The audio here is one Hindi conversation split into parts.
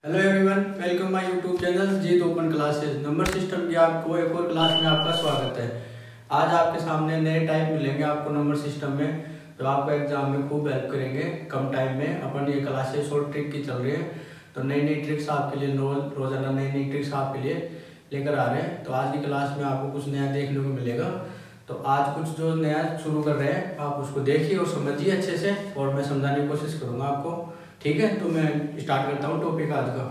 Hello everyone, welcome my YouTube channel Jeet open classes. Number system की आपको एक और क्लास में आपका स्वागत है। आज आपके सामने नए टाइप मिलेंगे आपको नंबर सिस्टम में, जो आपको एग्जाम में खूब हेल्प करेंगे कम टाइम में। अपन ये क्लासेस शॉर्ट ट्रिक की चल रही है, तो नई नई ट्रिक्स आपके लिए रोजाना नई नई ट्रिक्स आपके लिए लेकर आ रहे हैं। तो आज की क्लास में आपको कुछ नया देखने को मिलेगा। तो आज कुछ जो नया शुरू कर रहे हैं आप उसको देखिए और समझिए अच्छे से, और मैं समझाने की कोशिश करूँगा आपको। ठीक है, तो मैं स्टार्ट करता हूँ टॉपिक आज का।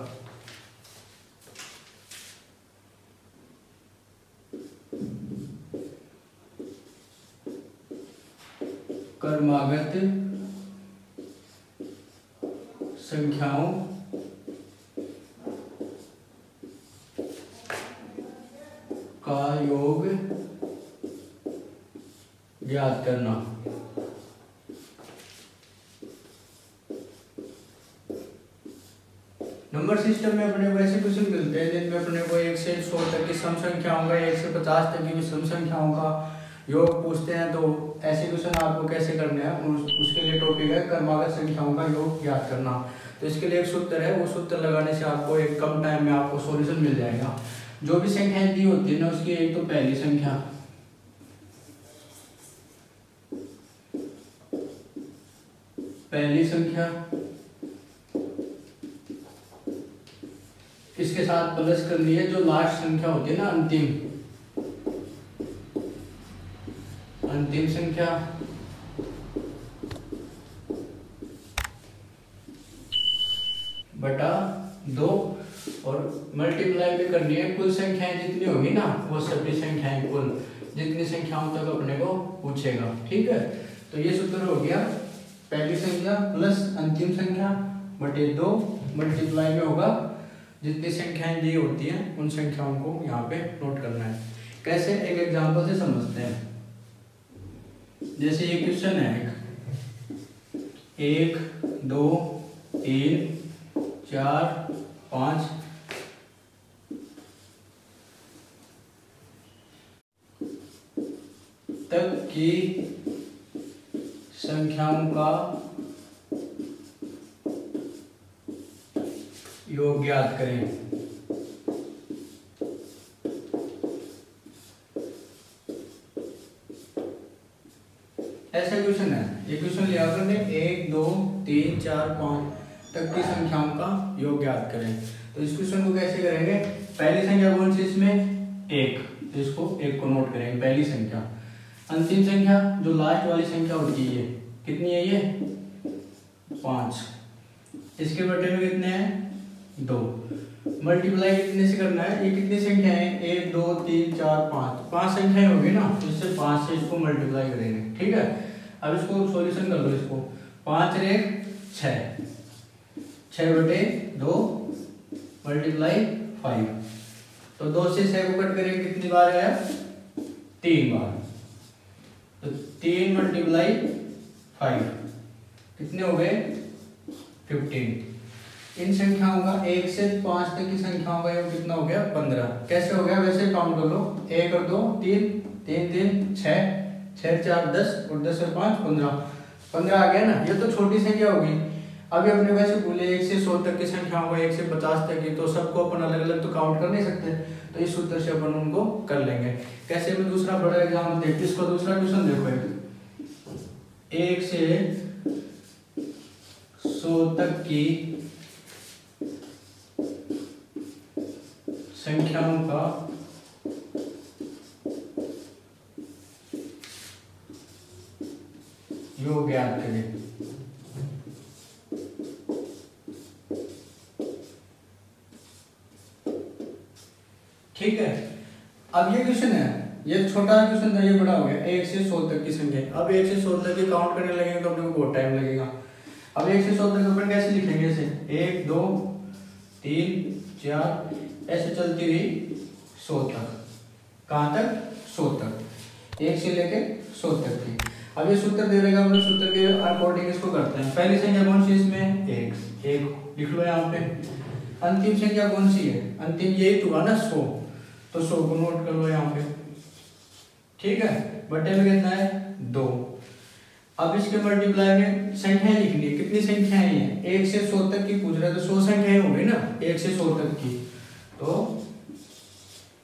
क्रमागत संख्याओं का योग ज्ञात करना। नंबर सिस्टम में अपने को ऐसे क्वेश्चन मिलते हैं जिनमें अपने को 1 से 100 तक की सम संख्याओं का, 1 से 50 तक की सम संख्याओं का योग पूछते हैं। तो ऐसे क्वेश्चन आपको कैसे करने हैं उसके लिए टॉपिक है क्रमागत संख्याओं का योग ज्ञात करना। तो इसके लिए एक सूत्र है, वो सूत्र लगाने से आपको एक कम टाइम में आपको सॉल्यूशन मिल जाएगा। जो भी संख्याएं दी होती है ना, उसकी एक तो पहली संख्या, इसके साथ प्लस करनी है जो लास्ट संख्या होती है ना, अंतिम संख्या, बटा 2, और मल्टीप्लाई भी करनी है कुल संख्याएं जितनी होगी ना, वो सभी संख्याएं कुल जितनी संख्याओं तक अपने को पूछेगा। ठीक है, तो ये सूत्र हो गया पहली संख्या प्लस अंतिम संख्या बटे 2, मल्टीप्लाई में होगा जितनी संख्याएं दी होती हैं उन संख्याओं को यहाँ पे नोट करना है। कैसे, एक एग्जांपल से समझते हैं। जैसे ये क्वेश्चन है 1 2 3 4 5 तक की संख्याओं का योग ज्ञात करें। ऐसा क्वेश्चन है, ये क्वेश्चन लिया करने 1 2 3 4 5 तक की संख्याओं का योग ज्ञात करें। तो इस क्वेश्चन को कैसे करेंगे, पहली संख्या कौन सी इसमें 1, तो इसको 1 को नोट करेंगे पहली संख्या। अंतिम संख्या जो लास्ट वाली संख्या होती है कितनी है, ये 5, इसके बटे में कितने हैं 2, मल्टीप्लाई कितने से करना है, ये कितनी संख्या है 1 2 3 4 5, 5 संख्याएं होगी ना, तो इससे 5 से इसको मल्टीप्लाई करेंगे। ठीक है, अब इसको सॉल्यूशन कर लो। इसको 5 × 6, 6 बटे 2 मल्टीप्लाई 5, तो 2 से 6 को कट करेंगे कितनी बार आया, 3 बार, तो 3 मल्टीप्लाई 5 कितने हो गए 15। इन संख्याओं का 1 से 5 तक की संख्याओं का योग कितना हो गया 15। कैसे हो गया, वैसे काउंट कर लो, 1 और 2 3 3 3 6 6 4 10 और 10 और 5 15 आ गया ना। ये तो छोटी संख्या होगी। अभी अपने वैसे बोले 1 से 100 तक की संख्याओं का, 1 से 50 तक की, तो सबको अपन अलग अलग तो काउंट कर नहीं सकते, तो इस सूत्र से अपन उनको कर लेंगे। कैसे में दूसरा बड़ा एग्जाम्पल देखते, इसको दूसरा क्वेश्चन देखो। 1 से 100 तक की संख्याओं का योग ज्ञात करें। ठीक है, अब ये क्वेश्चन है, ये छोटा क्वेश्चन था, ये बड़ा हो गया 1 से 100 तक की संख्या। अब 1 से 100 तक की काउंट करने लगेंगे तो अपने को बहुत टाइम लगेगा। अब 1 से 100 तक अपन कैसे लिखेंगे, ऐसे 1 2 3 4 ऐसे चलती रही 100 तक। कहाँ तक, 100 तक, 1 से लेके 100 तक की। अब ये सूत्र दे रहेगा, हम सूत्र के अकॉर्डिंग इसको करते हैं। पहली संख्या कौन सी इसमें 1 लिख लो यहाँ पे। अंतिम संख्या कौन सी है, अंतिम यही तो हुआ ना 100, तो 100 को नोट कर लो यहाँ पे। ठीक है, बटे में कितना है 2, अब इसके मल्टीप्लाई में संख्याएं लिखनी है। कितनी संख्याएं हैं? 1 से 100 तक की पूछ रहा है तो 100 संख्याएं हो गई ना, 1 से 100 तक की, तो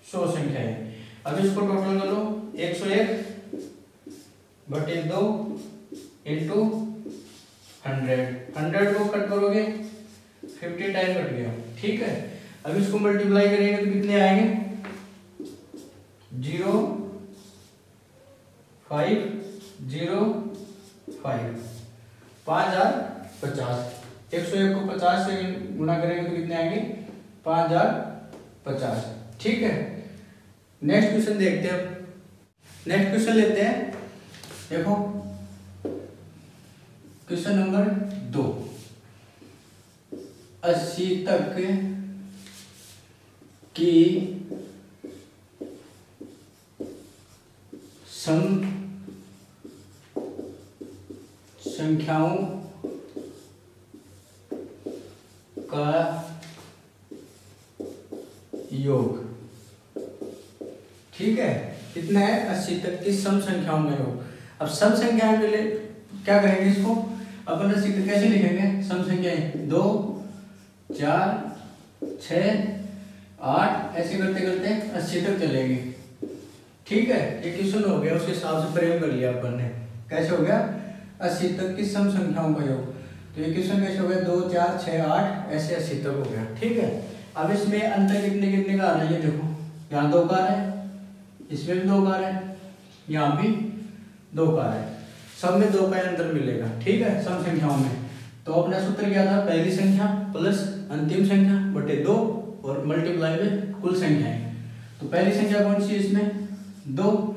100 संख्याएं। अब इसको टोटल कर लो, 101 बटे 2 इंटू 100। 100 को कट करोगे 50 टाइम कट गया, ठीक है। अब इसको मल्टीप्लाई करेंगे तो कितने आएंगे? 0 5 0 5 5050। 101 को 50 से गुणा करेंगे तो कितने आएंगे? 5050, ठीक है। नेक्स्ट क्वेश्चन देखते हैं। नेक्स्ट क्वेश्चन लेते हैं, देखो क्वेश्चन नंबर 2। 80 तक की सम संख्याओं का योग, ठीक है। कितना है? 80 तक की सम संख्याओं का योग। अब सम संख्याओं के लिए क्या करेंगे? इसको अपन 80 तक कैसे लिखेंगे? सम संख्याएं 2 4 6 8 ऐसे करते करते 80 तक चलेगी, ठीक है। ये क्वेश्चन हो गया, उसके हिसाब से फ्रेम कर लिया अपन ने। कैसे हो गया? 80 तक की सम संख्याओं का योग। तो ये क्वेश्चन कैसे हो गया? 2 4 6 8 ऐसे 80 तक हो गया, ठीक है। अब इसमें अंतर कितने कितने का आ रहा है? ये देखो, यहाँ 2 का है, इसमें भी 2 का है, यहाँ भी 2 का है, सब में 2 का अंतर मिलेगा, ठीक है, सम संख्याओं में। तो अपना सूत्र क्या था? पहली संख्या प्लस अंतिम संख्या बटे 2 और मल्टीप्लाई में कुल संख्याएं। तो पहली संख्या कौन सी है इसमें? 2।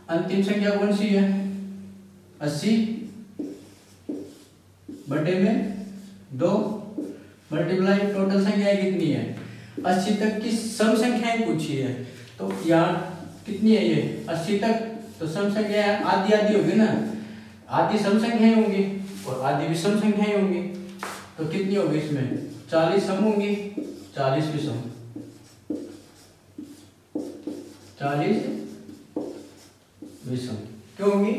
अंतिम संख्या कौन सी है? 80 बटे में 2 मल्टीप्लाई टोटल संख्याएं कितनी है? 80 तक की सम संख्याएं पूछी है। तो यहाँ कितनी है? ये 80 तक, तो सम संख्या आधी आधी होगी ना, आधी सम संख्याएं होंगी और आधी विषम संख्याएं होंगी। तो कितनी होगी इसमें? 40 सम होंगी, 40 विषम, 40 विषम। क्यों होंगी?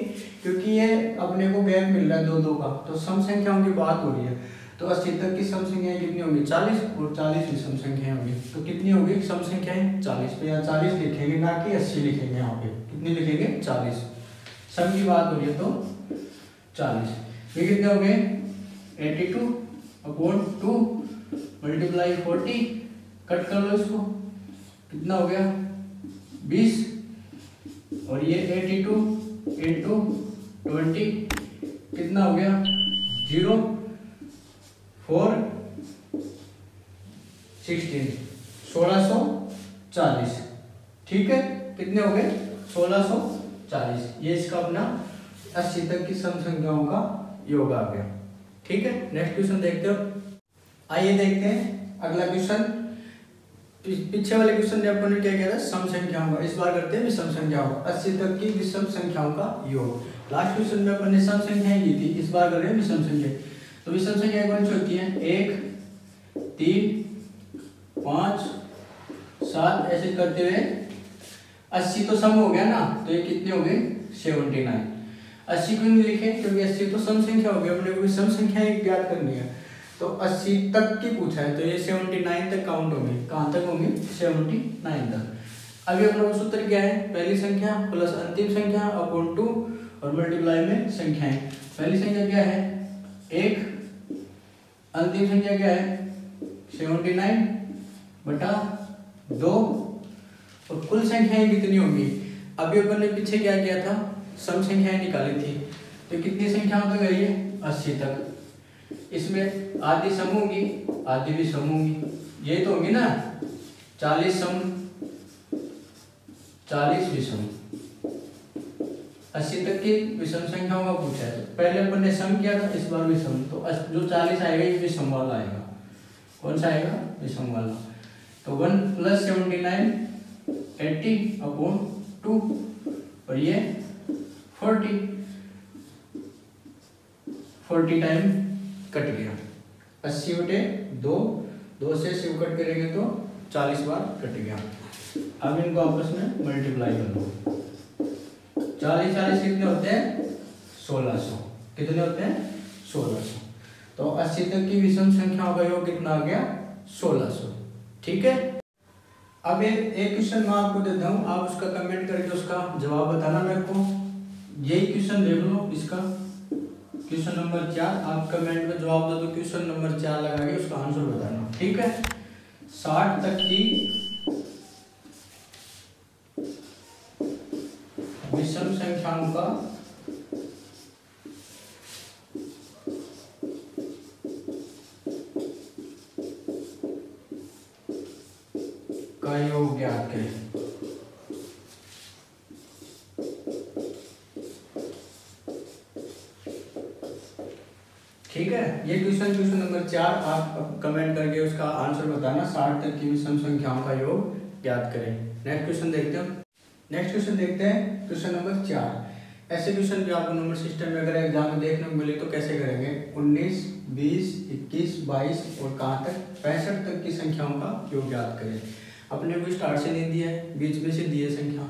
क्योंकि ये अपने को गैप मिल रहा है 2 2 का, तो सम संख्याओं की बात हो रही है। तो 80 तक की सम संख्याएं कितनी होंगी? 40 और 40 विषम संख्याएं होंगी। तो कितनी होगी सम संख्याएं? 40। पे यहाँ 40 लिखेंगे, ना कि 80 लिखेंगे। यहाँ पे कितनी लिखेंगे? 40। सम की बात हो रही है तो 40। ये कितने हो गए? 82/2 मल्टीप्लाई 40, कट कर लो इसको, कितना हो गया? 20। और ये 82 इंटू 20 कितना हो गया? 0 4 16 1640, ठीक है। कितने हो गए? 1640। ये इसका अपना 80 तक की सम संख्याओं का योग आ गया, ठीक है। नेक्स्ट क्वेश्चन देखते हो। आइए देखते हैं अगला क्वेश्चन। पीछे वाले क्वेश्चन में अपन ने क्या किया था? सम संख्याओं का। इस बार करते हैं विषम संख्याओं का, 80 तक की विषम संख्याओं का योग। लास्ट क्वेश्चन में अपन ने सम संख्याएं ली थी, इस बार कर रहे हैं विषम संख्या। तो विषम संख्याएं कौन सी होती हैं? 1 3 5 7 ऐसे करते हुए 80 तो सम हो गया ना, तो ये कितने हो गए? 79। 80 क्यों नहीं लिखे? क्योंकि 80 तो सम संख्या हो गया, अपने को विषम संख्याएं ज्ञात करनी है। तो 80 तक की पूछा है, तो ये 79 तक काउंट होंगे। कहाँ तक होंगे? 79 तक। अभी अपना वो सूत्र क्या है? पहली संख्या प्लस अंतिम संख्या अपॉन 2 और मल्टीप्लाई में संख्याएं। पहली संख्या क्या है? 1, अंतिम संख्या क्या है? 79 बटा 2 और कुल संख्याएं कितनी होंगी? अभी अपन ने पीछे क्या किया था? सम संख्याएं निकाली थी। तो कितनी संख्याओं तक गई है? 80 तक। इसमें आधी सम होंगी, आधी भी सम होंगी। ये तो होंगी ना 40 सम 40 विषम। 80 तक की विषम संख्याओं का पूछा है। तो पहले अपन ने सम किया था, इस बार विषम। तो जो 40 आएगा ये विषम वाला आएगा। कौन सा आएगा? विषम वाला। तो 1 + 79 80/2 और ये 40 टाइम कट गया। 80 बटे 2, 2 से शिव कट करेंगे तो 40 बार कट गया। अब इनको आपस में मल्टीप्लाई कर लो। 40 40 कितने होते हैं? 1600। कितने होते हैं 1600। तो 80 तक की विषम संख्याओं का योग कितना आ गया 1600। ठीक है, अब एक क्वेश्चन मैं आपको देता हूँ, आप उसका कमेंट करके उसका जवाब बताना मेरे को। यही क्वेश्चन देख लो, इसका क्वेश्चन नंबर 4, आप कमेंट में जवाब दो तो क्वेश्चन नंबर 4 लगा के उसका आंसर बताना। ठीक है, 60 तक की विषम संख्याओं का योग ज्ञात करें। ठीक है, ये क्वेश्चन नंबर 4 आप कमेंट करके उसका आंसर बताना। 60 तक की विषम संख्याओं का योग ज्ञात करें। नेक्स्ट क्वेश्चन देखते हैं क्वेश्चन नंबर 4। ऐसे क्वेश्चन भी आपको नंबर सिस्टम में अगर एग्जाम में देखने को मिले तो कैसे करेंगे। 19, 20, 21, 22 और कहाँ तक 65 तक की संख्याओं का योग ज्ञात करें। अपने को स्टार्ट से नहीं दिया है, बीच में से दिए संख्या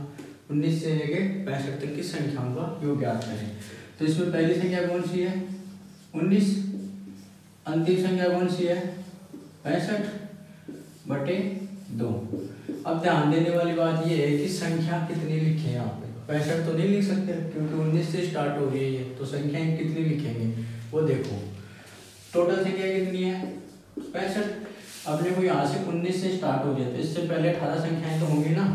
19 से लेके 65 तक की संख्याओं का योग ज्ञात करें। तो इसमें पहली संख्या कौन सी है 19, अंतिम संख्या कौन सी है 65/2। अब ध्यान देने वाली बात यह है कि संख्या कितनी लिखे यहाँ पे। 65 तो नहीं लिख सकते क्योंकि 19 से स्टार्ट हो रही है ये, तो संख्याएं कितनी लिखेंगे वो देखो। टोटल संख्या कितनी है 65। अपने को यहाँ से 19 से स्टार्ट हो जाए तो इससे पहले 18 संख्याएं तो होंगी ना,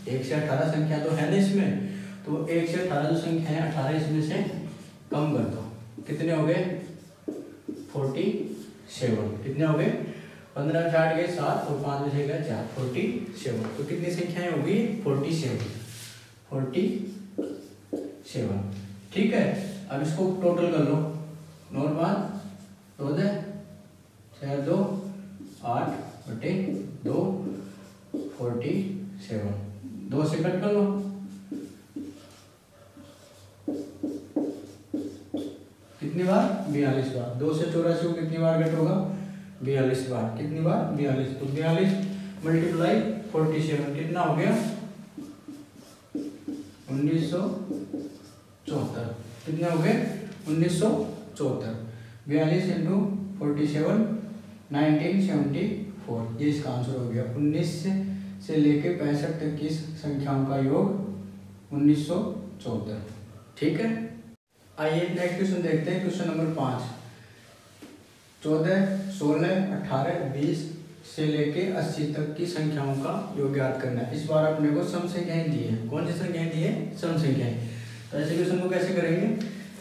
1 से 18 संख्या तो है ना इसमें। तो 1 से 18 जो संख्या है 18 इसमें से कम कर दो, कितने हो गए 47। कितने हो गए 15 60 गए 7 और 5 में से गया 4, 47। तो कितनी संख्याएं होगी 47। ठीक है, अब इसको टोटल कर लो। 9 5 2 6 2 8/2 47। 2 से कट कर लो, कितनी बार 42 बार। 2 से 84 को कितनी बार कट होगा 42 बार। कितनी बार 42। तो 42 × 47 कितना हो गया 1974। कितने हो गए 1974। 42 × 47 1974, ये इसका आंसर हो गया। 19 से लेके 65 तक की संख्याओं का योग 1974। ठीक है, आइए नेक्स्ट क्वेश्चन देखते हैं। Question number 5। 14, 16, 18, 20 से लेके 80 तक की संख्याओं का योग ज्ञात करना है। इस बार अपने को सम संख्याएं दी है। कौन सी संख्याएं दी है सम संख्याएं। तो ऐसे क्वेश्चन को कैसे करेंगे।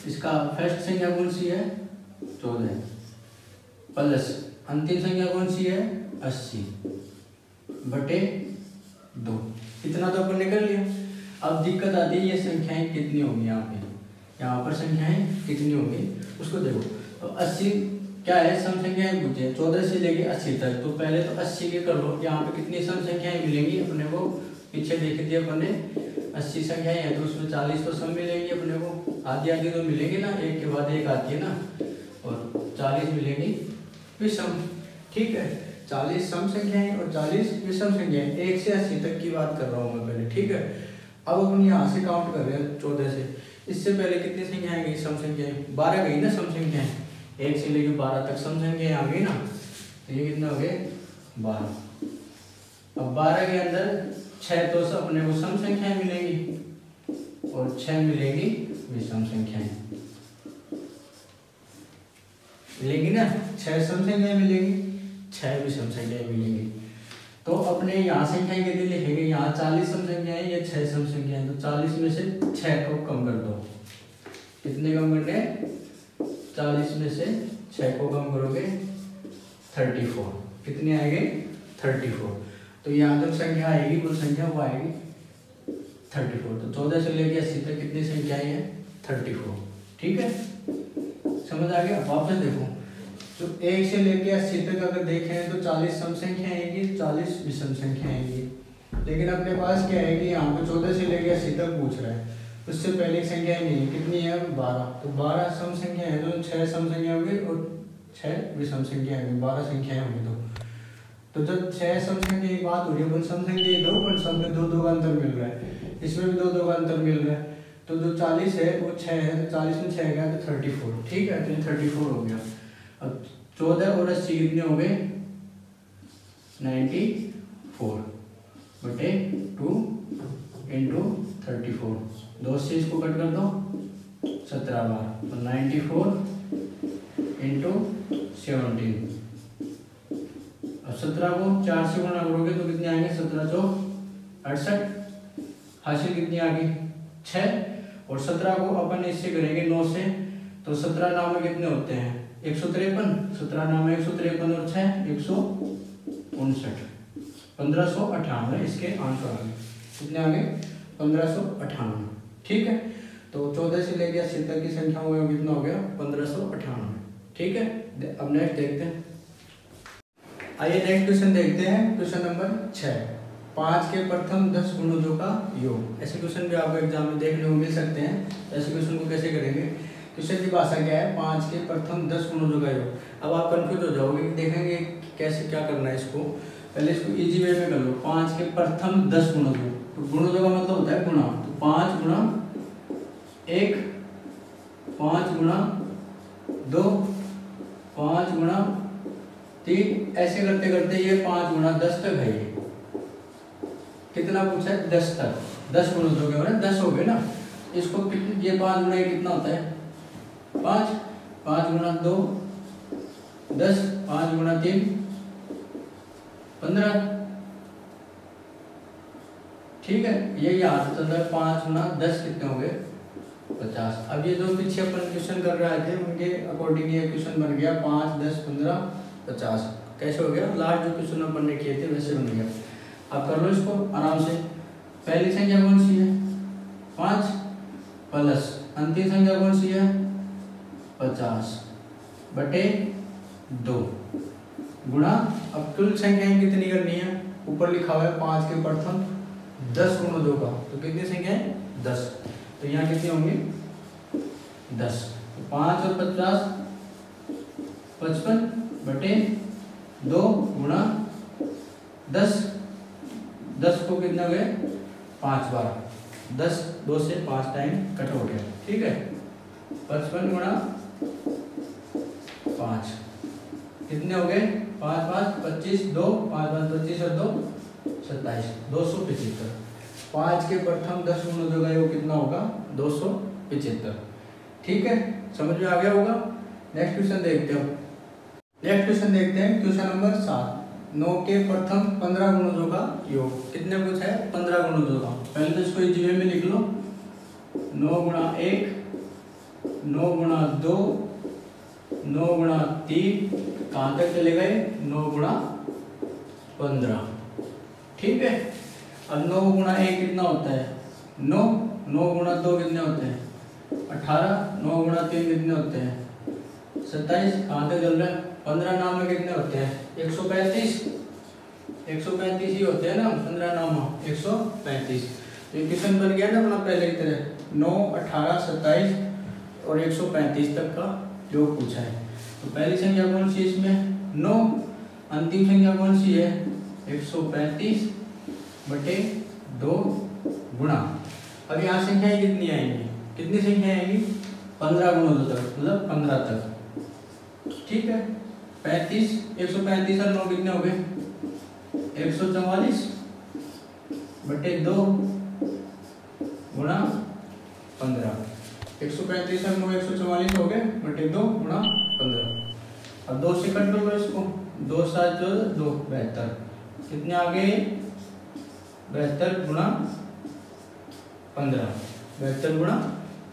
इसका फर्स्ट संख्या कौन सी है 14 प्लस अंतिम संख्या कौन सी है 80/2। इतना तो अपन ने कर लिया। अब दिक्कत आती है ये संख्याएं कितनी होंगी यहाँ पर संख्याएं कितनी होंगी उसको देखो। तो 80 क्या है सम संख्याएं पूछे 14 से लेके 80 तक। तो पहले तो 80 के कर लो, यहाँ पे कितनी सम संख्याएं मिलेंगी अपने को। पीछे देखे थे अपन ने 80 संख्याएं हैं तो उसमें 40 तो सम मिलेंगी अपने को, आधी आधी तो मिलेंगी ना, एक के बाद एक आती है ना, और 40 मिलेंगी विषम। ठीक है, 40 सम संख्याएं और 40 विषम संख्याएं। 1 से 80 तक की बात कर रहा हूँ मैं पहले। ठीक है, अब अपन यहाँ से काउंट कर रहे हैं 14 से। इससे पहले कितनी संख्याएं गई सम संख्याएं 12 गई ना सम संख्याएं। 1 से लेकर 12 तक सम संख्याएं आ गई ना, तो ये कितना हो गए 12। अब 12 के अंदर 6 तो सब अपने को सम संख्याएं मिलेंगी और 6 मिलेंगी विषम संख्याएं मिलेंगी ना। 6 सम संख्याएं मिलेंगी, 6 विषम संख्याएं मिलेंगी। तो अपने यहाँ संख्याएं कितनी लिखेंगे, यहाँ 40 सम संख्याएं, ये 6 सम संख्याएं। तो 40 में से 6 को कम कर दो। कितने कम करने 40 में से 6 को कम करोगे 34। कितनी आएगी 34। तो यहाँ जब संख्या आएगी कुल संख्या वो आएगी 34। तो 14 से लेके 80 तक कितनी संख्याएं हैं 34। ठीक है, समझ आ गया। वापस देखो, तो 1 से लेके 80 तक अगर देखें तो 40 सम संख्या आएगी, 40 विषम संख्या आएगी। लेकिन अपने पास क्या है कि यहाँ पे 14 से लेके 80 तक पूछ रहा है, उससे पहले की संख्या नहीं है। कितनी है 12। तो 12 सम संख्या है तो 6 सम संख्या होगी और 6 विषम संख्या होगी, 12 संख्याएं होंगी। तो जब 6 सम संख्या की बात हो रही है, सम संख्या 2 पर सम में 2 का अंतर मिल रहा है, इसमें भी 2 का अंतर मिल रहा है। तो जो 40 है वो 6 है, तो 40 में 6 गया तो 34, ठीक है, तो ये 34 हो गया। अब 14 और 80 कितने हो गए 94 बटे 2 इंटू 34, 2 से इसको कट कर दो 17 बार, तो 94 इंटू 17। अब 17 को 4 से गुणा करोगे तो कितने आएंगे 17 चौक 68, हासिल कितनी आ गई 6, और 17 को अपन इससे करेंगे 9 से, तो 17 9 में कितने होते हैं 153, 17 9 में 153 और 6 159, 1598 इसके आंसर आ गए, कितने आ गए 1598, ठीक है। तो 14 से लेकर 80 तक की संख्या में कितना हो गया 1598, ठीक है। अब नेक्स्ट देखते हैं, आइए नेक्स्ट क्वेश्चन देखते हैं, क्वेश्चन नंबर 6, 5 के प्रथम 10 गुणजों का योग। ऐसे क्वेश्चन भी आपको एग्जाम में देखने को मिल सकते हैं, तो ऐसे क्वेश्चन को कैसे करेंगे, क्वेश्चन की भाषा क्या है 5 के प्रथम 10 गुणजों का योग। अब आप कंफ्यूज हो जाओगे कि देखेंगे कैसे क्या करना है इसको, पहले इसको इजी वे में कर लो। 5 के प्रथम 10 गुणजों, तो गुणजों का मतलब होता है गुणा, तो 5 गुणा 1, 5 गुणा 2, 5 गुणा 3, ऐसे करते करते ये 5 गुणा 10 तक है। ये कितना पूछा है 10 तक, 10 गुणजों के मतलब 10 हो गए ना, इसको कितने ये 5 गुणा कितना होता है 5, 5 गुणा 2 10, 5 गुणा 3 15, ठीक है। ये याद चल रहा है 5 गुणा 10 कितने हो गए 50। अब ये जो पीछे अपन क्वेश्चन कर रहे थे उनके अकॉर्डिंग ये क्वेश्चन बन गया 5 10 15 50, कैसे हो गया लास्ट जो क्वेश्चन अपन ने किए थे वैसे बन गया। अब कर लो इसको आराम से, पहली संख्या कौन सी है 5 प्लस अंतिम संख्या कौन सी है 50 बटे 2 गुणा, अब कुल संख्याएं कितनी करनी है, ऊपर लिखा हुआ है 5 के प्रथम 10 गुणजों का, तो कितनी संख्या है 10, तो यहाँ कितनी होंगी 10, तो 5 और 50 55 बटे 2 गुणा 10, 10 को कितने हो गए 5 बार, 10 2 से 5 टाइम कट हो गया, ठीक है। 55 गुणा 5 कितने हो गए 5 5 25, 2 5 5 25 और 2 27, 275। 5 के प्रथम 10 गुणजों का योग कितना होगा 275, ठीक है, समझ में आ गया होगा। नेक्स्ट क्वेश्चन देखते हैं, नेक्स्ट क्वेश्चन देखते हैं, क्वेश्चन नंबर 7, 9 के प्रथम 15 गुणजों का योग। कितने पूछा है 15 गुणजों का, पहले तो इसको इजी वे में लिख लो, 9 गुणा 1, 9 गुणा 2, 9 गुणा 3, कहाँ तक चले गए 9 गुणा 15, ठीक है। अब 9 गुणा 1 कितना होता है 9, 9 गुणा 2 कितने होते हैं 18, 9 गुणा 3 कितने होते हैं 27, कहाँ तक चल रहा है 15 नाम में कितने होते हैं 135, 135 ही होते हैं ना 15 नाम 135। तो ये क्वेश्चन बन गया ना अपना पहले की तरह 9 18 27 और 135 तक का योग पूछा है। तो पहली संख्या कौन सी इसमें 9, अंतिम संख्या कौन सी है 135 बटे 2 गुणा, अब यहाँ संख्याएं कितनी आएंगी, कितनी संख्या आएंगी 15 गुणों तक, मतलब 15 तक, ठीक है। 35 135 और 9 कितने हो गए 144 बटे 2 गुणा 15, 135 और 9 144 हो गए बटे 2 गुणा 15। अब 2 से कट लो इसको, 2 7 2 72, कितने आ गए 72 गुणा 15, 72 गुणा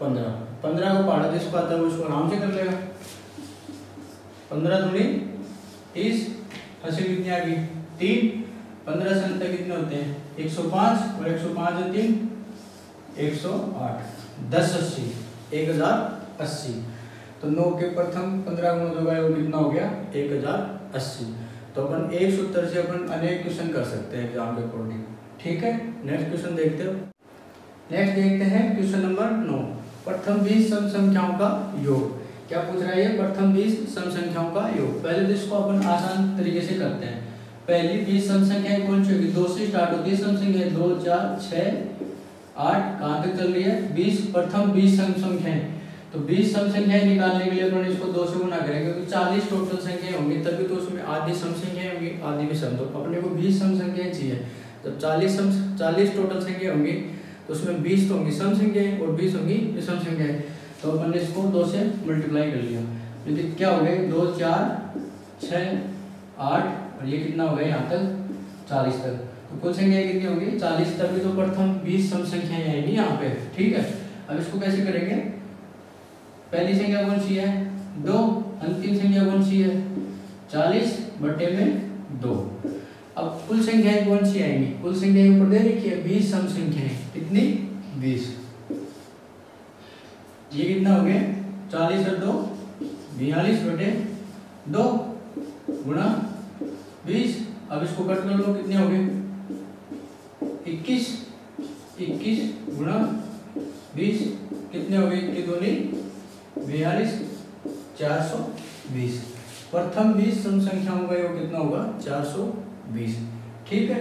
15, 15 को पढ़ा जिसको आता है उसको आराम से कर लेगा, 15 दूनी 30, हासिल कितनी आ गई 3, 15 से अंतर कितने होते हैं 105 और 105 और 3 108, 10 80 1080। तो 9 के प्रथम 15 गुणों का योग कितना हो गया 1080। तो अपन एक सूत्र से अपन अनेक क्वेश्चन कर सकते हैं एग्जाम के अकॉर्डिंग, ठीक है। नेक्स्ट क्वेश्चन देखते हो, नेक्स्ट देखते हैं क्वेश्चन नंबर 9, प्रथम 20 सम संख्याओं का योग। क्या पूछ रहा है ये प्रथम 20 सम संख्याओं का योग। पहले तो इसको अपन आसान तरीके से करते हैं, पहली 20 सम संख्याएं कौन सी होगी 2 से स्टार्ट होती है सम संख्या 2 4 6 8 कहाँ तक चल रही है 20। प्रथम 20 सम संख्याएं, तो 20 सम संख्याएं निकालने के लिए अपन इसको 2 से गुना करेंगे, क्योंकि 40 टोटल संख्याएं होंगी तभी तो उसमें आधी सम संख्याएं होंगी आधी विषम। तो अपने को 20 सम संख्याएं चाहिए। जब 40 टोटल संख्या होंगी तो उसमें 20 तो होंगी सम संख्याएं और 20 होंगी विषम संख्याएं। तो अपन ने इसको 2 से मल्टीप्लाई कर लिया, तो क्या हो गए 2 4 6 8 और ये कितना हो गया यहाँ तक 40 तक। तो कुल संख्याएं कितनी होगी 40, तभी तो प्रथम 20 सम संख्याएं आएंगी यहाँ पे। ठीक है, अब इसको कैसे करेंगे, पहली संख्या कौन सी है 2, अंतिम संख्या कौन सी है 40 बटे में 2। अब कुल संख्याएं कौन सी आएंगी, कुल संख्या ऊपर दे रखी है 20 सम संख्याएं, कितनी 20। ये कितना हो गया 40 और 2 42 बटे 2 गुणा 20। अब इसको कट कर लो, कितने हो गए 21 गुणा 20 कितने हो गए, 21 दूनी 42 420। प्रथम 20 सम संख्याओं का योग कितना होगा 420। ठीक है,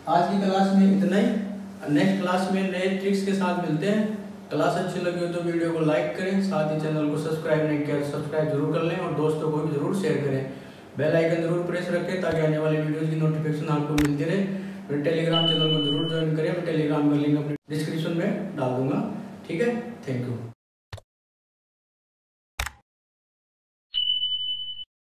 आज की क्लास में इतना ही। नेक्स्ट क्लास में नए ट्रिक्स के साथ मिलते हैं। क्लास अच्छी लगी हो तो वीडियो को लाइक करें, साथ ही चैनल को सब्सक्राइब नहीं किया तो सब्सक्राइब जरूर कर लें और दोस्तों को भी जरूर शेयर करें। बेल आइकन जरूर प्रेस रखें ताकि आने वाली वीडियोस की नोटिफिकेशन आपको मिलती रहे। फिर टेलीग्राम चैनल को जरूर ज्वाइन करें, मैं टेलीग्राम का लिंक अपने डिस्क्रिप्शन में डाल दूंगा। ठीक है, थैंक यू।